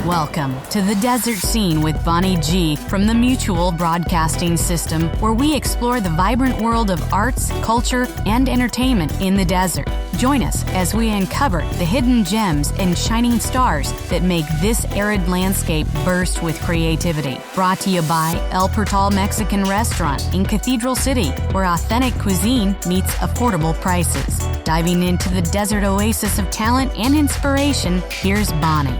Welcome to The Desert Scene with Bonnie G from the Mutual Broadcasting System, where we explore the vibrant world of arts, culture, and entertainment in the desert. Join us as we uncover the hidden gems and shining stars that make this arid landscape burst with creativity. Brought to you by El Portal Mexican Restaurant in Cathedral City, where authentic cuisine meets affordable prices. Diving into the desert oasis of talent and inspiration, here's Bonnie.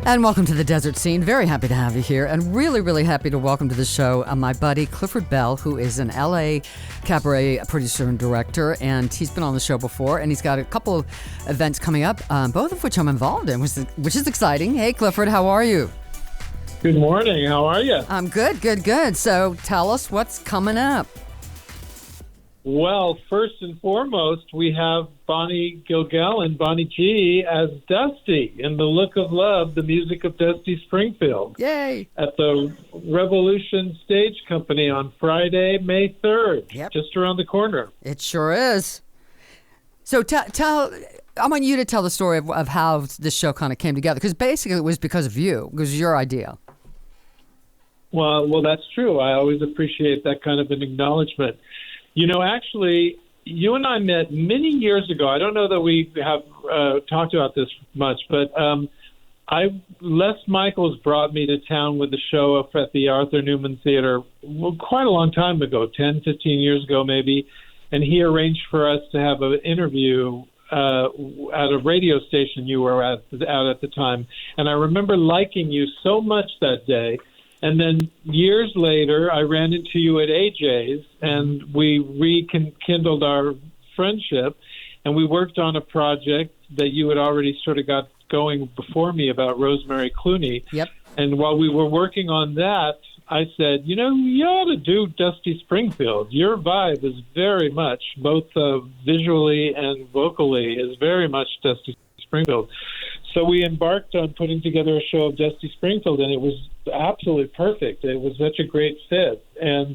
And welcome to the Desert Scene. Very happy to have you here, and really, really happy to welcome to the show my buddy Clifford Bell, who is an LA Cabaret producer and director, and he's been on the show before, and he's got a couple of events coming up, both of which I'm involved in, which is exciting. Hey, Clifford, how are you? Good morning. How are you? I'm good. So tell us what's coming up. Well, first and foremost, we have Bonnie Gilgal and Bonnie G as Dusty in The Look of Love, the music of Dusty Springfield. Yay! At the Revolution Stage Company on Friday, May 3rd, just around the corner. It sure is. So I want you to tell the story of how this show kind of came together, because basically it was because of you. It was your idea. Well, that's true. I always appreciate that kind of an acknowledgement. You know, actually, you and I met many years ago. I don't know that we have talked about this much, but Les Michaels brought me to town with a show up at the Arthur Newman Theater quite a long time ago, 10, 15 years ago maybe, and he arranged for us to have an interview at a radio station you were out at the time. And I remember liking you so much that day. And then years later, I ran into you at AJ's, and we rekindled our friendship, and we worked on a project that you had already sort of got going before me about Rosemary Clooney. Yep. And while we were working on that, I said, you ought to do Dusty Springfield. Your vibe is very much, both visually and vocally, is very much Dusty Springfield. So we embarked on putting together a show of Dusty Springfield, and it was absolutely perfect. It was such a great fit. And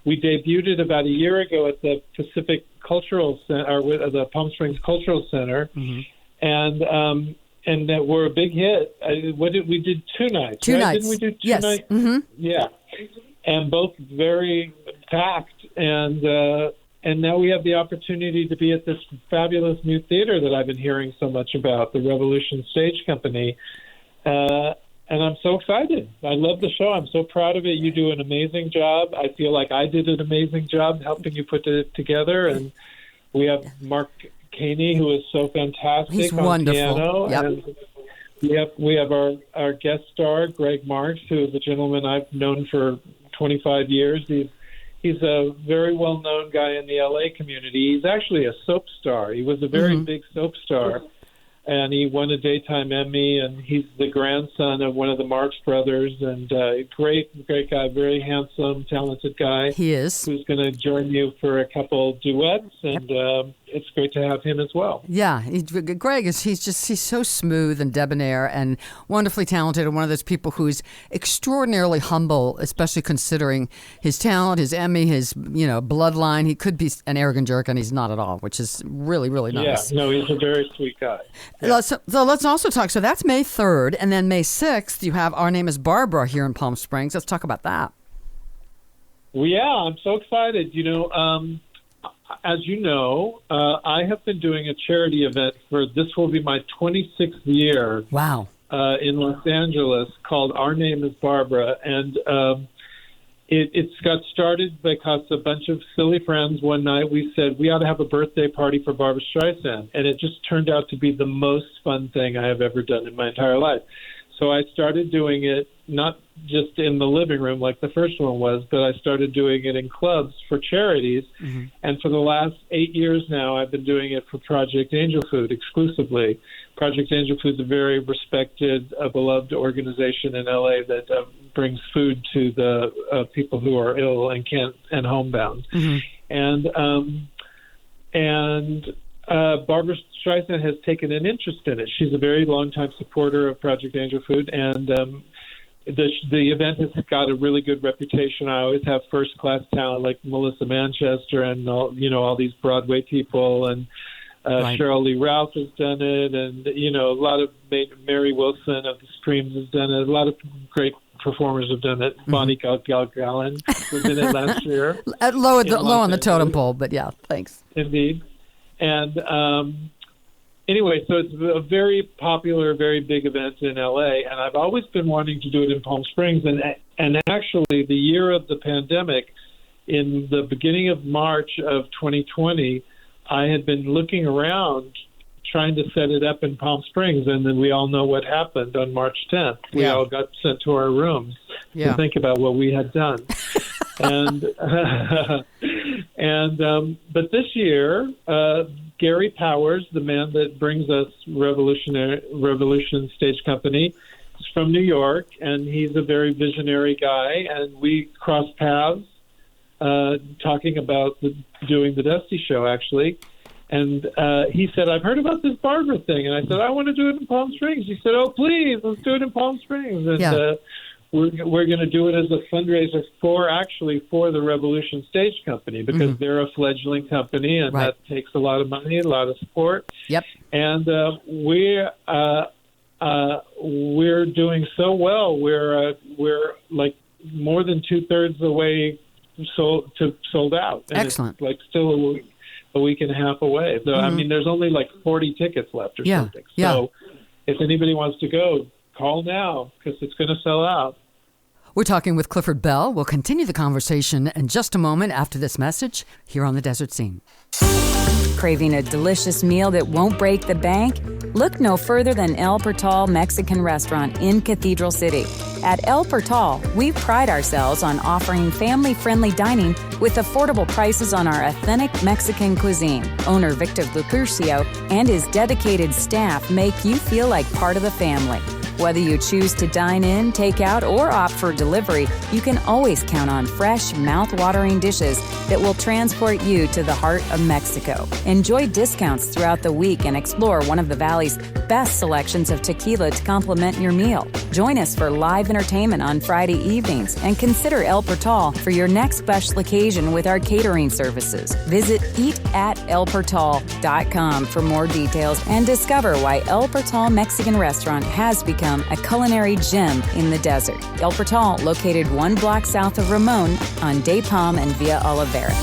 we debuted it about a year ago at the Pacific Cultural Center, or the Palm Springs Cultural Center, and that were a big hit. We did 2 nights. Two right? nights. Didn't we do 2 yes. nights? Mm-hmm. Yeah. And both very packed, and now we have the opportunity to be at this fabulous new theater that I've been hearing so much about, the Revolution Stage Company. And I'm so excited. I love the show. I'm so proud of it. You do an amazing job. I feel like I did an amazing job helping you put it together. And we have Mark Caney, who is so fantastic. He's on wonderful. Piano. Yep. And we have our guest star, Greg Marks, who is a gentleman I've known for 25 years. He's a very well-known guy in the L.A. community. He's actually a soap star. He was a very big soap star, and he won a Daytime Emmy, and he's the grandson of one of the Marx brothers, and great guy, very handsome, talented guy. He is. Who's going to join you for a couple duets, and it's great to have him as well. Yeah, Greg he's so smooth and debonair and wonderfully talented, and one of those people who's extraordinarily humble, especially considering his talent, his Emmy, his bloodline. He could be an arrogant jerk, and he's not at all, which is really, really nice. Yeah, no, he's a very sweet guy. Yeah. So let's also talk. So that's May 3rd, and then May 6th, you have Our Name is Barbra here in Palm Springs. Let's talk about that. Well, yeah, I'm so excited. As you know, I have been doing a charity event this will be my 26th year. Wow. In Los Angeles, called Our Name is Barbra. And it's got started because a bunch of silly friends one night, we said we ought to have a birthday party for Barbra Streisand. And it just turned out to be the most fun thing I have ever done in my entire life. So I started doing it not just in the living room like the first one was, but I started doing it in clubs for charities. Mm-hmm. And for the last 8 years now, I've been doing it for Project Angel Food exclusively. Project Angel Food is a very respected, beloved organization in LA that brings food to the people who are ill and homebound. Mm-hmm. And Barbra Streisand has taken an interest in it. She's a very long-time supporter of Project Angel Food, and the event has got a really good reputation. I always have first-class talent like Melissa Manchester and all these Broadway people, and Right. Cheryl Lee Ralph has done it, and a lot of Mary Wilson of the Screams has done it. A lot of great performers have done it. Bonnie Gallen was in it last year. Low on the totem pole, but yeah, thanks. Indeed. And anyway, so it's a very popular, very big event in LA, and I've always been wanting to do it in Palm Springs. And actually, the year of the pandemic, in the beginning of March of 2020, I had been looking around trying to set it up in Palm Springs, and then we all know what happened on March 10th. We all got sent to our rooms to think about what we had done. But this year, Gary Powers, the man that brings us Revolution Stage Company, is from New York, and he's a very visionary guy, and we crossed paths talking about doing the Dusty show, actually. And he said, I've heard about this Barbra thing. And I said, I want to do it in Palm Springs. He said, oh, please, let's do it in Palm Springs. And we're going to do it as a fundraiser for the Revolution Stage Company, because they're a fledgling company, and that takes a lot of money, a lot of support. Yep. And we're doing so well. We're like more than 2/3 of the way sold out. And excellent. It's like still a week and a half away. So I mean, there's only like 40 tickets left or something. So if anybody wants to go, call now, because it's going to sell out. We're talking with Clifford Bell. We'll continue the conversation in just a moment after this message here on The Desert Scene. Craving a delicious meal that won't break the bank? Look no further than El Portal Mexican Restaurant in Cathedral City. At El Portal, we pride ourselves on offering family-friendly dining with affordable prices on our authentic Mexican cuisine. Owner Victor Lupercio and his dedicated staff make you feel like part of the family. Whether you choose to dine in, take out, or opt for delivery, you can always count on fresh, mouth-watering dishes that will transport you to the heart of Mexico. Enjoy discounts throughout the week and explore one of the Valley's best selections of tequila to complement your meal. Join us for live entertainment on Friday evenings and consider El Portal for your next special occasion with our catering services. Visit eatelportal.com for more details and discover why El Portal Mexican Restaurant has become a culinary gem in the desert. El Portal, located 1 block south of Ramon on De Palm and Via Olivera.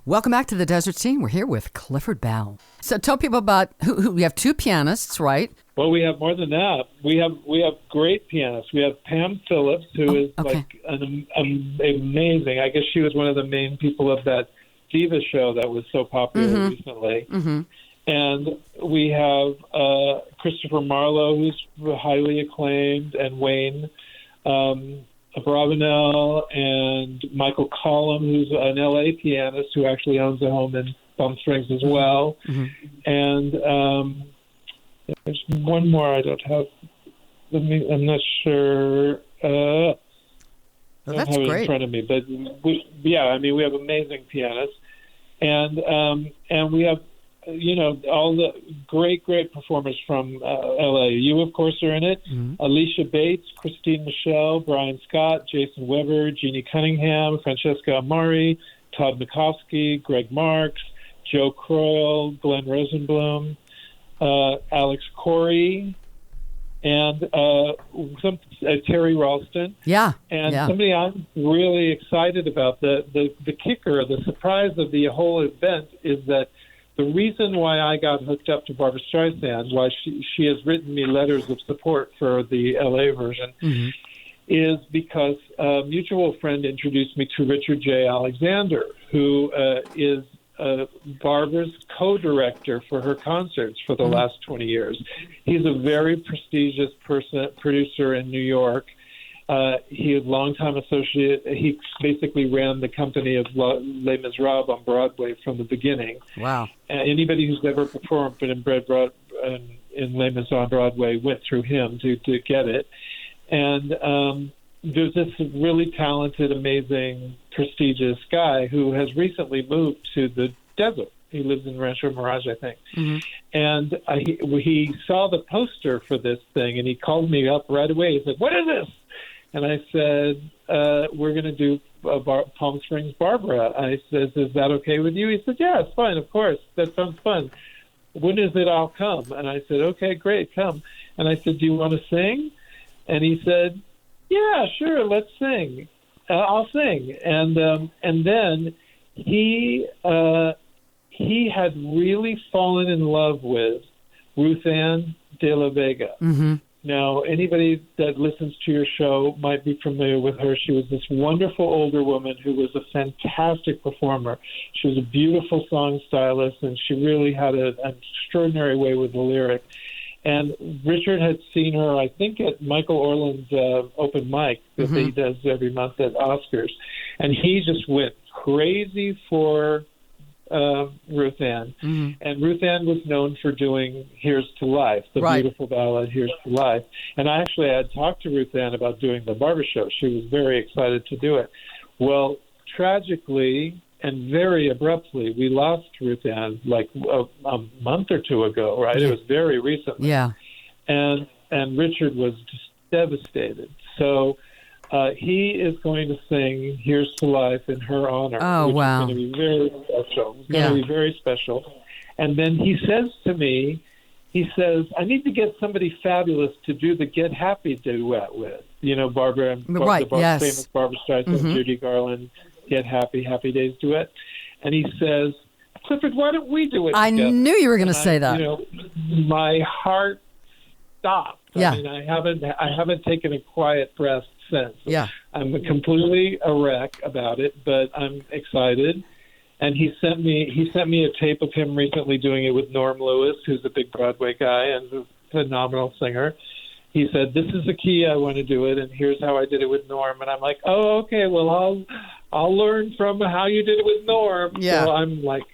Welcome back to The Desert Scene. We're here with Clifford Bell. So tell people about who we have 2 pianists, right? Well, we have more than that. We have great pianists. We have Pam Phillips, who is like an amazing. I guess she was one of the main people of that Diva show that was so popular recently. And we have Christopher Marlowe, who's highly acclaimed, and Wayne Bravenel, and Michael Collum, who's an LA pianist who actually owns a home in Palm Springs as well. And there's one more I don't have. I'm not sure. I don't have it in front of me, but we have amazing pianists, and we have all the great performers from LA. You, of course, are in it. Alicia Bates, Christine Michelle, Brian Scott, Jason Weber, Jeannie Cunningham, Francesca Amari, Todd Mikowski, Greg Marks, Joe Croyle, Glenn Rosenblum, Alex Corey, and Terry Ralston. Somebody I'm really excited about. The kicker, the surprise of the whole event is that the reason why I got hooked up to Barbra Streisand, why she has written me letters of support for the LA version, is because a mutual friend introduced me to Richard J. Alexander, who is Barbara's co-director for her concerts for the last 20 years. He's a very prestigious producer in New York. He is a longtime associate. He basically ran the company of Les Miserables on Broadway from the beginning. Wow. Anybody who's ever performed in Les Mis on Broadway went through him to get it. And there's this really talented, amazing, prestigious guy who has recently moved to the desert. He lives in Rancho Mirage, I think. And he saw the poster for this thing, and he called me up right away. He said, "What is this?" And I said, we're going to do Palm Springs Barbara. I said, is that okay with you? He said, yeah, it's fine, of course. That sounds fun. When is it I'll come? And I said, okay, great, come. And I said, do you want to sing? And he said, yeah, sure, let's sing. I'll sing. And then he had really fallen in love with Ruth Ann de la Vega. Mm-hmm. Now, anybody that listens to your show might be familiar with her. She was this wonderful older woman who was a fantastic performer. She was a beautiful song stylist, and she really had an extraordinary way with the lyric. And Richard had seen her, I think, at Michael Orland's open mic that he does every month at Oscars. And he just went crazy for Ruth Ann. Mm-hmm. And Ruth Ann was known for doing Here's to Life, the beautiful ballad Here's to Life. And I actually had talked to Ruth Ann about doing the Barbra show. She was very excited to do it. Well, tragically and very abruptly, we lost Ruth Ann like a month or two ago, right? It was very recently. Yeah. And Richard was just devastated. So he is going to sing Here's to Life in her honor. Oh, which wow. is going to be very special. It's going to be very special. And then he says to me, I need to get somebody fabulous to do the Get Happy duet with. You know, Barbara and famous Barbra Streisand, Judy Garland, Get Happy, Happy Days duet. And he says, Clifford, why don't we do it together? I knew you were going to say that. You know, my heart stopped. Yeah. I mean, I haven't taken a quiet breath since. Yeah. I'm completely a wreck about it, but I'm excited. And he sent me a tape of him recently doing it with Norm Lewis, who's a big Broadway guy and a phenomenal singer. He said, this is the key I want to do it, and here's how I did it with Norm. And I'm like, oh, okay, well, I'll learn from how you did it with Norm. Yeah. So I'm like,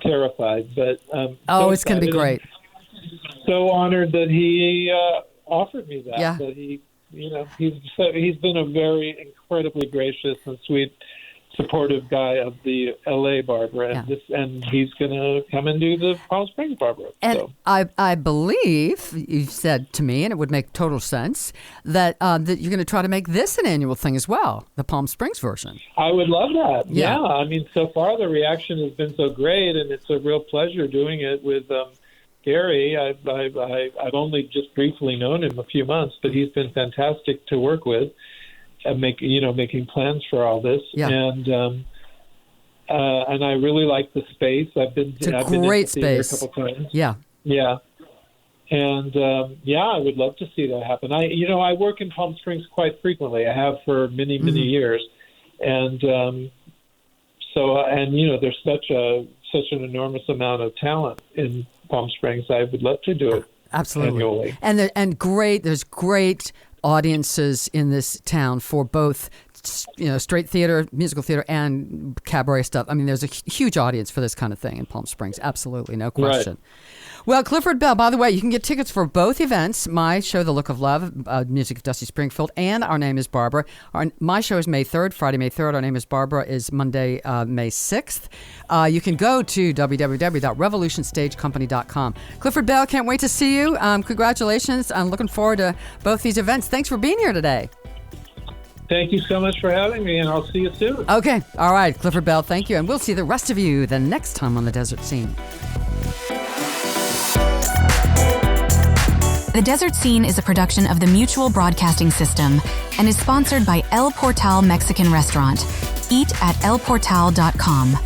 terrified. But it's going to be great. So honored that he offered me that. Yeah. That he, he's been a very incredibly gracious and sweet, supportive guy of the L.A. Barbara, and he's going to come and do the Palm Springs Barbara. And so. I believe you've said to me, and it would make total sense, that that you're going to try to make this an annual thing as well, the Palm Springs version. I would love that. Yeah. I mean, so far the reaction has been so great, and it's a real pleasure doing it with Gary. I've only just briefly known him a few months, but he's been fantastic to work with. Making plans for all this, and I really like the space. I've been in the theater a couple times. Yeah, and I would love to see that happen. I work in Palm Springs quite frequently. I have for many years, and there's such an enormous amount of talent in Palm Springs. I would love to do it absolutely annually. And there's great audiences in this town for both, straight theater, musical theater, and cabaret stuff. I mean, there's a huge audience for this kind of thing in Palm Springs. Absolutely, no question. Right. Well, Clifford Bell, by the way, you can get tickets for both events. My show, The Look of Love, music of Dusty Springfield, and Our Name is Barbara. My show is May 3rd, Friday, May 3rd. Our Name is Barbara is Monday, May 6th. You can go to www.revolutionstagecompany.com. Clifford Bell, can't wait to see you. Congratulations. I'm looking forward to both these events. Thanks for being here today. Thank you so much for having me, and I'll see you soon. Okay. All right, Clifford Bell, thank you. And we'll see the rest of you the next time on The Desert Scene. The Desert Scene is a production of the Mutual Broadcasting System and is sponsored by El Portal Mexican Restaurant. Eat at elportal.com.